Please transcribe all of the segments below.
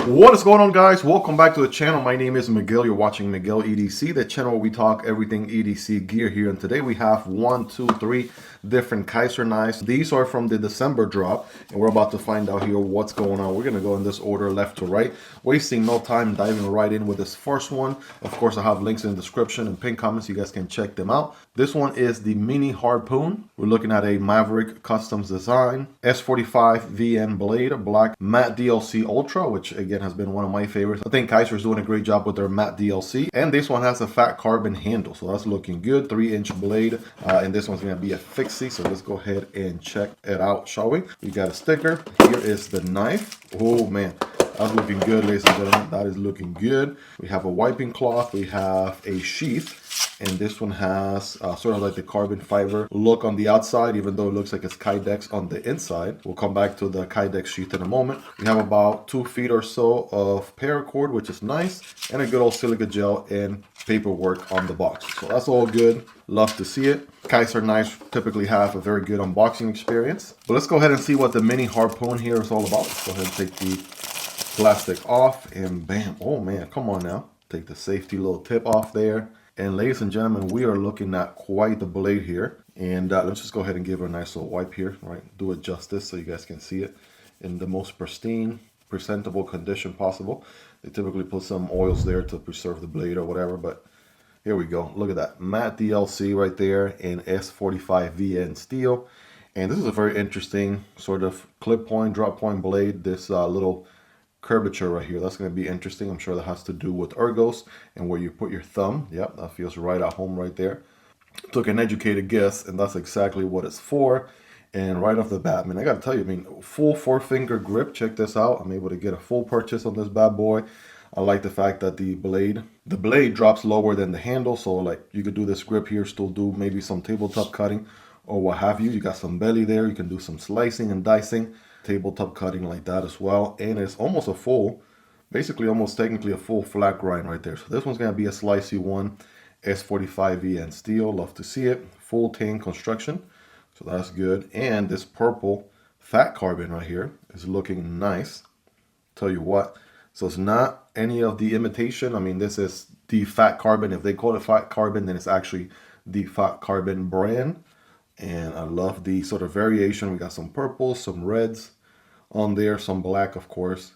What is going on, guys? Welcome back to the channel. My name is Miguel. You're watching Miguel EDC, the channel where we talk everything EDC gear here. And today we have 3 different Kizer knives. These are from the December drop, and we're about to find out here what's going on. We're going to go in this order left to right, wasting no time, diving right in with this first one. Of course, I have links in the description and pinned comments so you guys can check them out. This one is the Mini Harpoon. We're looking at a Maverick Customs design, S45 VN blade, black matte DLC Ultra, which again has been one of my favorites. I think Kaiser is doing a great job with their matte DLC, and this one has a fat carbon handle, so that's looking good. 3-inch blade, and this one's going to be a fixie. So let's go ahead and check it out, shall we? We got a sticker. Here is the knife. Oh man, that's looking good, ladies and gentlemen. That is looking good. We have a wiping cloth. We have a sheath. And this one has sort of like the carbon fiber look on the outside, even though it looks like it's Kydex on the inside. We'll come back to the Kydex sheath in a moment. We have about 2 feet or so of paracord, which is nice, and a good old silica gel and paperwork on the box. So that's all good. Love to see it. Kizer knives typically have a very good unboxing experience. But let's go ahead and see what the Mini Harpoon here is all about. Let's go ahead and take the plastic off, and bam. Oh man, come on now. Take the safety little tip off there. And ladies and gentlemen, we are looking at quite the blade here. And let's just go ahead and give it a nice little wipe here, right? Do it justice so you guys can see it in the most pristine, presentable condition possible. They typically put some oils there to preserve the blade or whatever, but here we go. Look at that. Matte DLC right there in S45 VN steel. And this is a very interesting sort of clip point, drop point blade. This little curvature right here, that's going to be interesting. I'm sure that has to do with ergos and where you put your thumb. Yep, that feels right at home right there. Took an educated guess, and that's exactly what it's for. And right off the bat, man, I gotta tell you, I mean, full 4-finger grip. Check this out. I'm able to get a full purchase on this bad boy. I like the fact that the blade drops lower than the handle, so like you could do this grip here, still do maybe some tabletop cutting or what have you. You got some belly there. You can do some slicing and dicing, tabletop cutting like that as well. And it's almost a full, basically almost technically a full flat grind right there. So this one's going to be a slicey one, S45 VN steel. Love to see it. Full tan construction, so that's good. And this purple fat carbon right here is looking nice. Tell you what, so it's not any of the imitation. I mean, this is the fat carbon. If they call it fat carbon, then it's actually the fat carbon brand. And I love the sort of variation. We got some purples, some reds on there, some black, of course.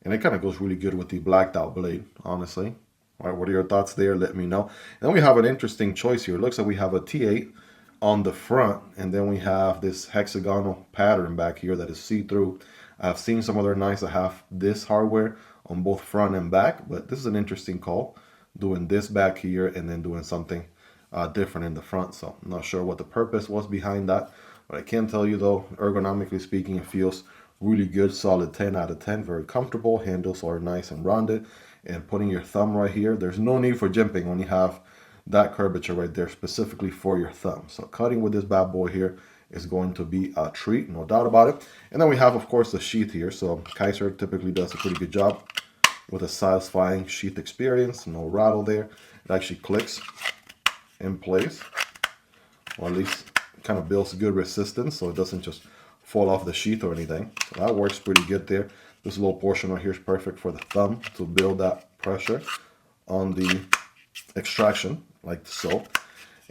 And it kind of goes really good with the blacked out blade, honestly. All right, what are your thoughts there? Let me know. And then we have an interesting choice here. It looks like we have a T8 on the front, and then we have this hexagonal pattern back here that is see-through. I've seen some other knives that have this hardware on both front and back, but this is an interesting call, doing this back here and then doing something different in the front. So I'm not sure what the purpose was behind that, but I can tell you though, ergonomically speaking, it feels really good. Solid 10 out of 10. Very comfortable. Handles are nice and rounded, and putting your thumb right here, there's no need for jimping when you have that curvature right there specifically for your thumb. So cutting with this bad boy here is going to be a treat, no doubt about it. And then we have, of course, the sheath here. So Kizer typically does a pretty good job with a satisfying sheath experience. No rattle there. It actually clicks in place, or at least kind of builds good resistance so it doesn't just fall off the sheath or anything. So that works pretty good there. This little portion right here is perfect for the thumb to build that pressure on the extraction, like so.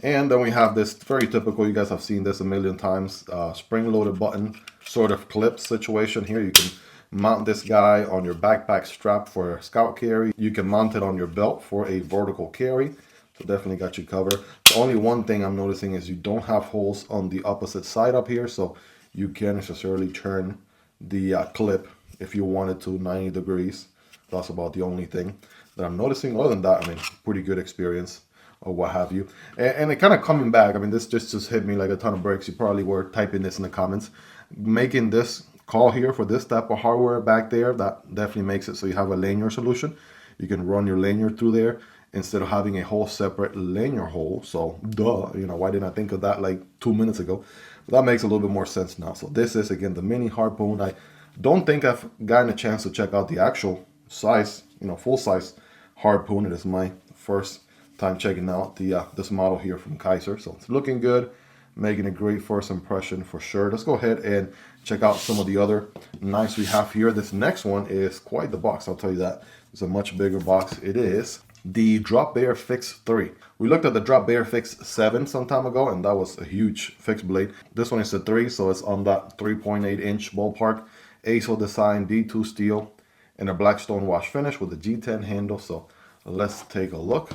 And then we have this very typical, you guys have seen this a million times, spring-loaded button sort of clip situation here. You can mount this guy on your backpack strap for a scout carry. You can mount it on your belt for a vertical carry. So definitely got you covered. The only one thing I'm noticing is you don't have holes on the opposite side up here, so you can't necessarily turn the clip if you wanted to 90 degrees. That's about the only thing that I'm noticing. Other than that, I mean, pretty good experience or what have you. And it kind of coming back, I mean, this just hit me like a ton of bricks. You probably were typing this in the comments. Making this call here for this type of hardware back there, that definitely makes it so you have a lanyard solution. You can run your lanyard through there instead of having a whole separate lanyard hole. So duh, you know, why didn't I think of that like 2 minutes ago? But that makes a little bit more sense now. So this is, again, the Mini Harpoon. I don't think I've gotten a chance to check out the actual size, you know, full size Harpoon. It is my first time checking out the this model here from Kizer. So it's looking good. making a great first impression for sure. Let's go ahead and check out some of the other knives we have here. This next one is quite the box, I'll tell you that. It's a much bigger box. It is the Bear Fix3. We looked at the Bear Fix7 some time ago, and that was a huge fixed blade. This one is a 3, so it's on that 3.8 inch ballpark. ASO design, D2 steel, and a black stone wash finish with a G10 handle. So let's take a look.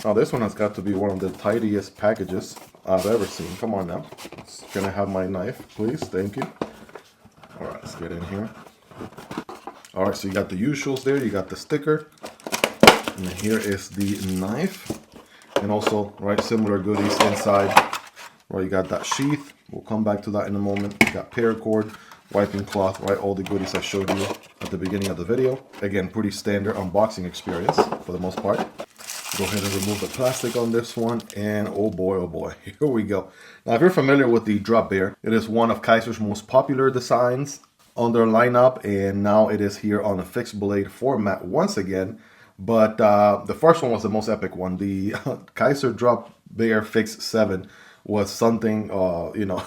Now this one has got to be one of the tidiest packages I've ever seen. Come on now. Can I have my knife, please? Thank you. All right, let's get in here. All right, so you got the usuals there. You got the sticker. And here is the knife. And also, right, similar goodies inside. Right, you got that sheath. We'll come back to that in a moment. You got paracord, wiping cloth, right, all the goodies I showed you at the beginning of the video. Again, pretty standard unboxing experience for the most part. Go ahead and remove the plastic on this one, and oh boy, here we go. Now, if you're familiar with the Bear, it is one of Kaiser's most popular designs on their lineup, and now it is here on a fixed blade format once again. But the first one was the most epic one. The Kizer Bear Fix3 was something, you know,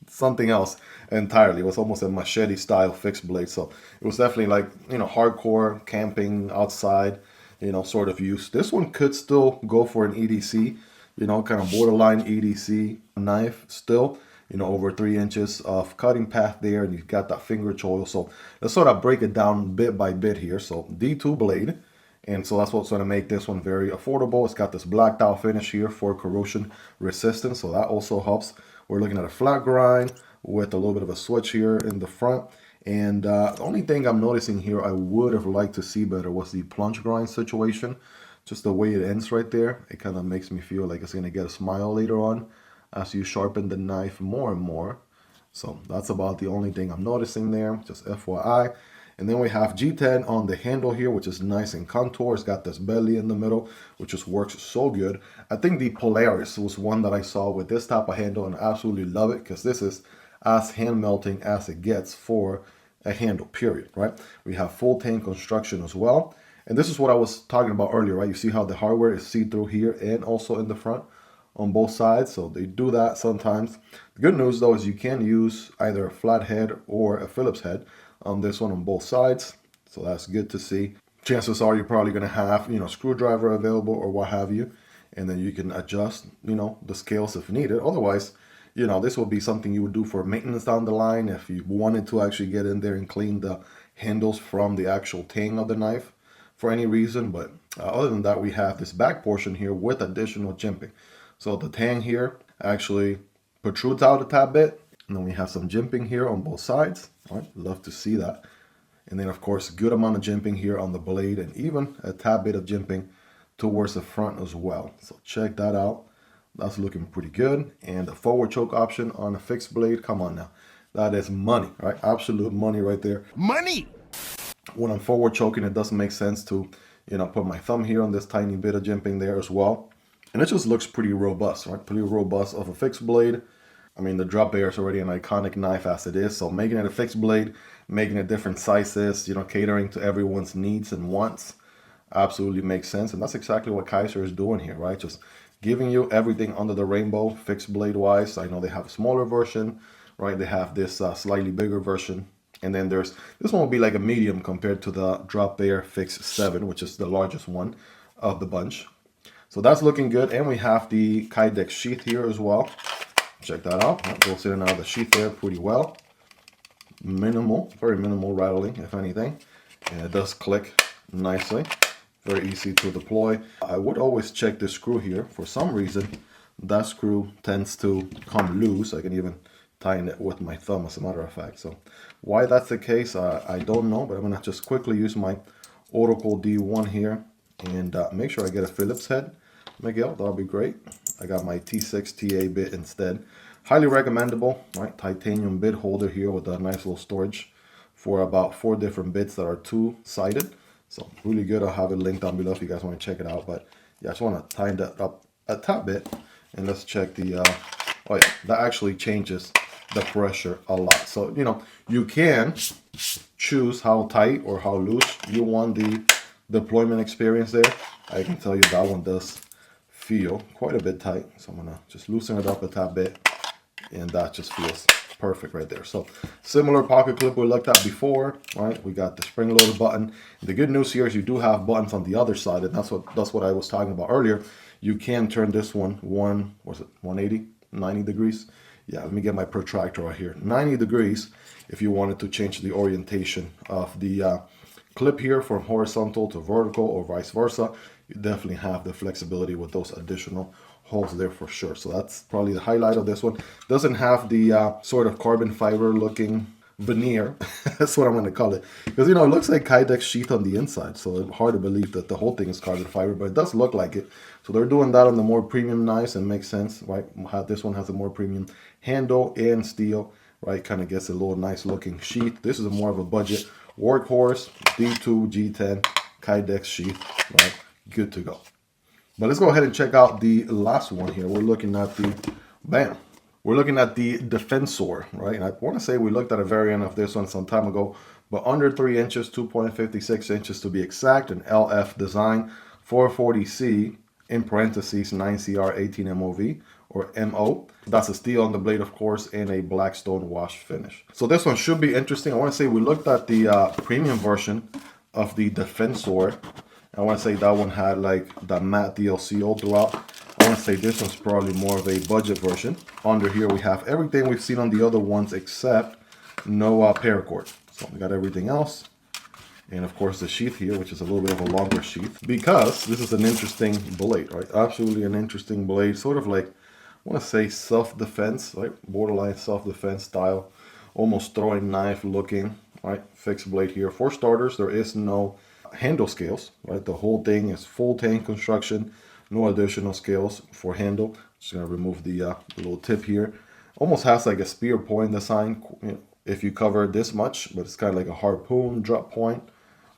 something else entirely. It was almost a machete style fixed blade, so it was definitely like, you know, hardcore camping outside, you know, sort of use. This one could still go for an EDC, you know, kind of borderline EDC knife still, you know, over 3 inches of cutting path there, and you've got that finger choil. So let's sort of break it down bit by bit here. So D2 blade, and so that's what's going to make this one very affordable. It's got this blacked out finish here for corrosion resistance, so that also helps. We're looking at a flat grind with a little bit of a switch here in the front. And the only thing I'm noticing here I would have liked to see better was the plunge grind situation. Just the way it ends right there, it kind of makes me feel like it's going to get a smile later on as you sharpen the knife more and more. So that's about the only thing I'm noticing there, just FYI. And then we have G10 on the handle here, which is nice and contour. It's got this belly in the middle, which just works so good. I think the Polaris was one that I saw with this type of handle, and I absolutely love it because this is as hand melting as it gets for a handle, period, right? We have full tank construction as well. And this is what I was talking about earlier, right? You see how the hardware is see-through here and also in the front on both sides. So they do that sometimes. The good news though is you can use either a flat head or a Phillips head on this one on both sides. So that's good to see. Chances are you're probably going to have, you know, screwdriver available or what have you. And then you can adjust, you know, the scales if needed. Otherwise, you know, this will be something you would do for maintenance down the line if you wanted to actually get in there and clean the handles from the actual tang of the knife for any reason. But other than that, we have this back portion here with additional jimping. So the tang here actually protrudes out a tad bit. And then we have some jimping here on both sides. All right, love to see that. And then, of course, good amount of jimping here on the blade and even a tad bit of jimping towards the front as well. So check that out. That's looking pretty good. And the forward choke option on a fixed blade, come on now. That is money, right? Absolute money right there. Money! When I'm forward choking, it doesn't make sense to, you know, put my thumb here on this tiny bit of jimping there as well. And it just looks pretty robust, right? Pretty robust of a fixed blade. I mean, the Bear is already an iconic knife as it is. So making it a fixed blade, making it different sizes, you know, catering to everyone's needs and wants absolutely makes sense. And that's exactly what Kizer is doing here, right? Just giving you everything under the rainbow, fixed blade wise. I know they have a smaller version, right? They have this slightly bigger version. And then there's, this one will be like a medium compared to the Bear Fix3, which is the largest one of the bunch. So that's looking good. And we have the Kydex sheath here as well. Check that out. That goes in and out of the sheath there pretty well. Minimal, very minimal rattling, if anything. And it does click nicely. Very easy to deploy. I would always check this screw here. For some reason, that screw tends to come loose. I can even tighten it with my thumb, as a matter of fact. So why that's the case, I don't know. But I'm going to just quickly use my Otacle D1 here and make sure I get a Phillips head. Miguel, that'll be great. I got my T6 TA bit instead. Highly recommendable, right? Titanium bit holder here with a nice little storage for about 4 different bits that are two-sided. So really good. I'll have it linked down below if you guys want to check it out. But yeah, I just want to tighten that up a tad bit. And let's check the, oh yeah, that actually changes the pressure a lot. So, you know, you can choose how tight or how loose you want the deployment experience there. I can tell you that one does feel quite a bit tight. So I'm going to just loosen it up a tad bit. and that just feels perfect right there. So similar pocket clip we looked at before, right? We got the spring loaded button. The good news here is you do have buttons on the other side, and that's what I was talking about earlier. You can turn this one 180, 90 degrees. Yeah, let me get my protractor right here. 90 degrees if you wanted to change the orientation of the clip here from horizontal to vertical or vice versa. You definitely have the flexibility with those additional holes there for sure. So that's probably the highlight of this one. Doesn't have the sort of carbon fiber looking veneer. That's what I'm going to call it, because you know it looks like Kydex sheath on the inside, so it's hard to believe that the whole thing is carbon fiber, but it does look like it. So they're doing that on the more premium knives, and makes sense, right? This one has a more premium handle and steel, right? Kind of gets a little nice looking sheath. This is more of a budget workhorse D2 G10 Kydex sheath, right? Good to go. But let's go ahead and check out the last one here. We're looking at the We're looking at the Defensor, right? And I want to say we looked at a variant of this one some time ago, but under 3 inches, 2.56 inches to be exact, an LF design, 440C, in parentheses, 9CR 18 MOV, or MO. That's a steel on the blade, of course, and a black stone wash finish. So this one should be interesting. I want to say we looked at the premium version of the Defensor. I want to say that one had like the matte DLC all throughout. I want to say this one's probably more of a budget version. Under here we have everything we've seen on the other ones except no paracord. So we got everything else. And of course the sheath here, which is a little bit of a longer sheath, because this is an interesting blade, right? Absolutely an interesting blade, sort of like, I want to say self-defense, right? Borderline self-defense style, almost throwing knife looking, right? Fixed blade here. For starters, there is no handle scales, right? The whole thing is full tank construction, no additional scales for handle. Just gonna remove the little tip here. Almost has like a spear point design, you know, if you cover this much, but it's kind of like a harpoon drop point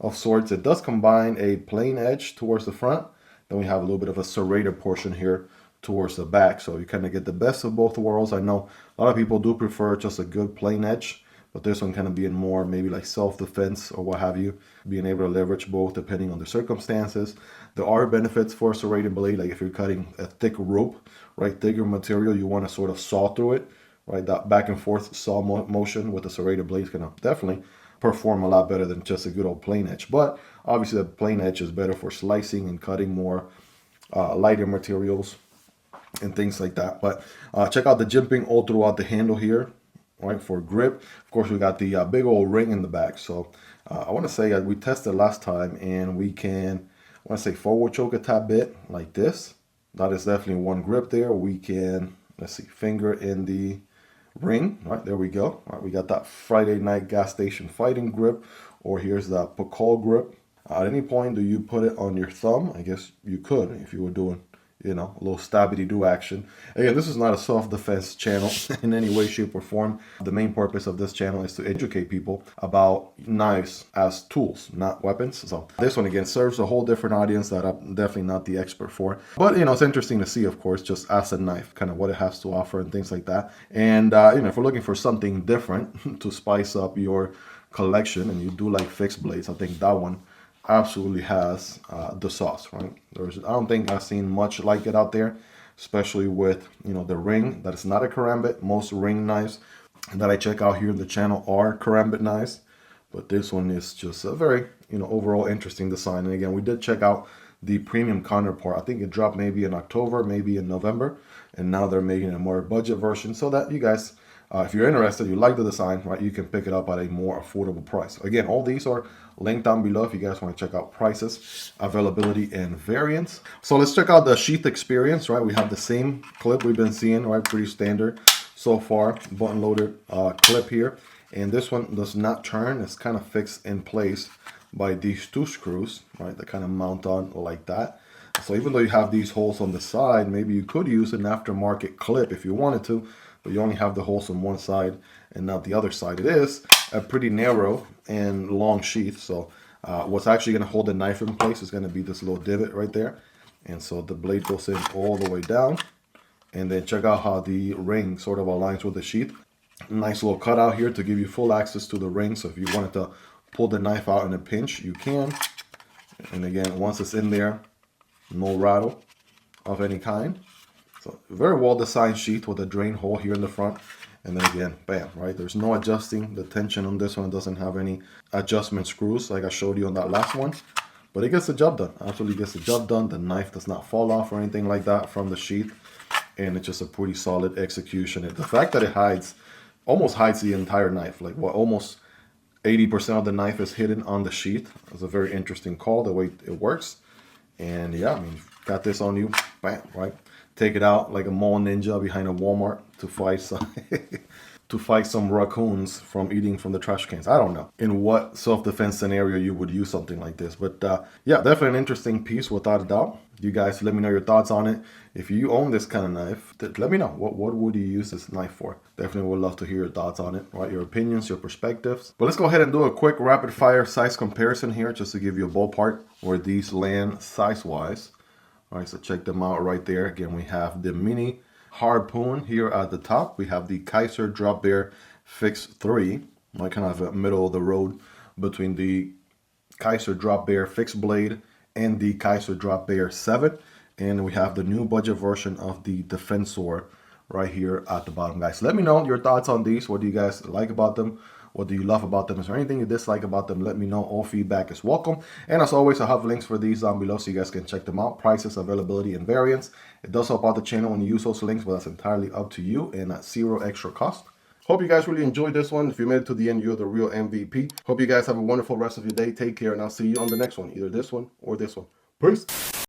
of sorts. It does combine a plain edge towards the front. Then we have a little bit of a serrated portion here towards the back. So you kind of get the best of both worlds. I know a lot of people do prefer just a good plain edge, but this one kind of being more maybe like self-defense or what have you, being able to leverage both depending on the circumstances. There are benefits for a serrated blade, like if you're cutting a thick rope, right, thicker material, you want to sort of saw through it, right? That back and forth saw motion with the serrated blade is going to definitely perform a lot better than just a good old plain edge. But obviously the plain edge is better for slicing and cutting more lighter materials and things like that. But check out the jimping all throughout the handle here, right, for grip. Of course, we got the big old ring in the back. So I want to say we tested last time, and we can, I want to say forward choke a tad bit like this. That is definitely one grip there. We can, let's see, finger in the ring, right, there we go. All right, we got that Friday night gas station fighting grip, or here's the Otacle grip. At any point, do you put it on your thumb? I guess you could if you were doing, you know, a little stabby-do action. Again, this is not a self-defense channel in any way, shape, or form. The main purpose of this channel is to educate people about knives as tools, not weapons. So this one, again, serves a whole different audience that I'm definitely not the expert for. But, you know, it's interesting to see, of course, just as a knife, kind of what it has to offer and things like that. And, you know, if we're looking for something different to spice up your collection, and you do like fixed blades, I think that one absolutely has the sauce, right? I don't think I've seen much like it out there, especially with, you know, the ring. That is not a karambit. Most ring knives that I check out here in the channel are karambit knives, but this one is just a very, you know, overall interesting design. And again, we did check out the premium counterpart. I think it dropped maybe in October, maybe in November, and now they're making a more budget version so that you guys, if you're interested, you like the design, right, you can pick it up at a more affordable price. Again, all these are linked down below if you guys want to check out prices, availability, and variants. So let's check out the sheath experience, right? We have the same clip we've been seeing, right? Pretty standard so far, button loaded clip here. And this one does not turn. It's kind of fixed in place by these two screws, right? That kind of mount on like that. So even though you have these holes on the side, maybe you could use an aftermarket clip if you wanted to, but you only have the holes on one side and not the other side. It is a pretty narrow and long sheath. So what's actually going to hold the knife in place is going to be this little divot right there. And so the blade goes in all the way down. And then check out how the ring sort of aligns with the sheath. Nice little cutout here to give you full access to the ring. So if you wanted to pull the knife out in a pinch, you can. And again, once it's in there, no rattle of any kind. So very well designed sheath with a drain hole here in the front. And then again, bam, right? There's no adjusting the tension on this one. It doesn't have any adjustment screws like I showed you on that last one. But it gets the job done. Absolutely gets the job done. The knife does not fall off or anything like that from the sheath. And it's just a pretty solid execution. And the fact that it hides, almost hides the entire knife. Like what, almost 80% of the knife is hidden on the sheath. It's a very interesting call, the way it works. And yeah, I mean, got this on you, bam, right? Take it out like a mall ninja behind a Walmart to fight some to fight some raccoons from eating from the trash cans. I don't know in what self-defense scenario you would use something like this, but yeah, definitely an interesting piece without a doubt. You guys let me know your thoughts on it. If you own this kind of knife, let me know. What would you use this knife for? Definitely would love to hear your thoughts on it, right? Your opinions, your perspectives. But let's go ahead and do a quick rapid fire size comparison here just to give you a ballpark where these land size-wise. All right, so check them out right there. Again, we have the Mini Harpoon here at the top. We have the Kizer Bear Fix3, like kind of a middle of the road between the Kizer Bear Fixed Blade and the Kizer Bear 7. And we have the new budget version of the Defensor right here at the bottom, guys. Let me know your thoughts on these. What do you guys like about them? What do you love about them? Is there anything you dislike about them? Let me know. All feedback is welcome. And as always, I have links for these down below so you guys can check them out. Prices, availability, and variants. It does help out the channel when you use those links, but that's entirely up to you and at zero extra cost. Hope you guys really enjoyed this one. If you made it to the end, you're the real MVP. Hope you guys have a wonderful rest of your day. Take care, and I'll see you on the next one. Either this one or this one. Peace.